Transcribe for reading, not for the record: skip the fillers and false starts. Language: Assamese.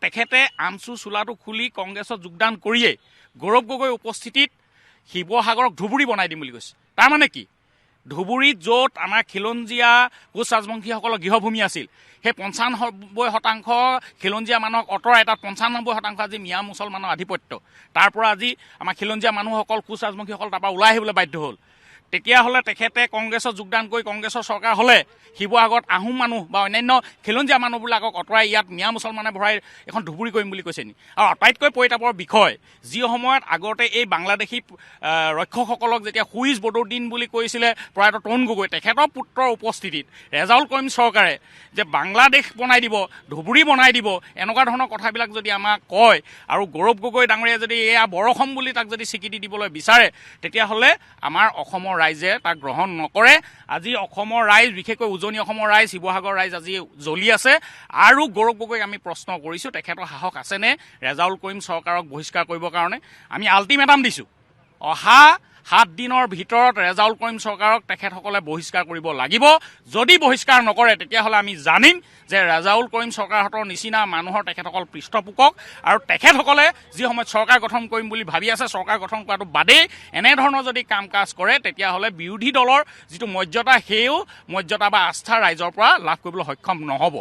তেখেতে আমচু চোলাটো খুলি কংগ্ৰেছত যোগদান কৰিয়ে গৌৰৱ গগৈ উপস্থিতিত শিৱসাগৰক ধুবুৰী বনাই দিম বুলি কৈছে। তাৰমানে কি, ধুবুৰীত য'ত আমাৰ খিলঞ্জীয়া কোচ ৰাজবংশীসকলৰ গৃহভূমি আছিল, সেই 95% খিলঞ্জীয়া মানুহক আঁতৰাই তাত 95% আজি মিয়া মুছলমানৰ আধিপত্য। তাৰ পৰা আজি আমাৰ খিলঞ্জীয়া মানুহসকল কোচ ৰাজবংশীসকল তাৰপৰা ওলাই আহিবলৈ বাধ্য হ'ল। তেতিয়াহ'লে তেখেতে কংগ্ৰেছত যোগদান কৰি কংগ্ৰেছৰ চৰকাৰ হ'লে শিৱসাগৰত আহোম মানুহ বা অন্যান্য খিলঞ্জীয়া মানুহবিলাকক আঁতৰাই ইয়াত মিয়া মুছলমানে ভৰাই এখন ধুবুৰী কৰিম বুলি কৈছে নি? আৰু আটাইতকৈ পৰিতাপৰ বিষয়, যি সময়ত আগতে এই বাংলাদেশী ৰক্ষকসকলক যেতিয়া হুইজ বদৰুদ্দিন বুলি কৈছিলে প্ৰয়াত তৰুণ গগৈ, তেখেতৰ পুত্ৰৰ উপস্থিতিত ৰেজাউল কৰিম চৰকাৰে যে বাংলাদেশ বনাই দিব, ধুবুৰী বনাই দিব, এনেকুৱা ধৰণৰ কথাবিলাক যদি আমাক কয় আৰু গৌৰৱ গগৈ ডাঙৰীয়া যদি এয়া বৰ অসম বুলি তাক যদি স্বীকৃতি দিবলৈ বিচাৰে, তেতিয়াহ'লে আমাৰ অসমৰ ৰাইজে তাক গ্ৰহণ নকৰে। আজি অসমৰ ৰাইজ, বিশেষকৈ উজনি অসমৰ ৰাইজ, শিৱসাগৰ ৰাইজ আজি জ্বলি আছে। আৰু গৌৰৱ গগৈক আমি প্ৰশ্ন কৰিছোঁ, তেখেতৰ সাহস আছেনে ৰেজাউল কৰিম চৰকাৰক বহিষ্কাৰ কৰিবৰ কাৰণে? আমি আল্টিমেটাম দিছোঁ, অহা 7 দিনৰ ভিতৰত ৰেজাউল কৰিম চৰকাৰক তেখেতসকলে বহিষ্কাৰ কৰিব লাগিব। যদি বহিষ্কাৰ নকৰে, তেতিয়াহ'লে আমি জানিম যে ৰেজাউল কৰিম চৰকাৰহঁতৰ নিচিনা মানুহৰ তেখেতসকল পৃষ্ঠপোষক। আৰু তেখেতসকলে যি সময়ত চৰকাৰ গঠন কৰিম বুলি ভাবি আছে, চৰকাৰ গঠন কৰাটো বাদেই এনেধৰণৰ যদি কাম কাজ কৰে, তেতিয়াহ'লে বিৰোধী দলৰ যিটো মৰ্যাদা, সেইও মৰ্যাদা বা আস্থা ৰাইজৰ পৰা লাভ কৰিবলৈ সক্ষম নহ'ব।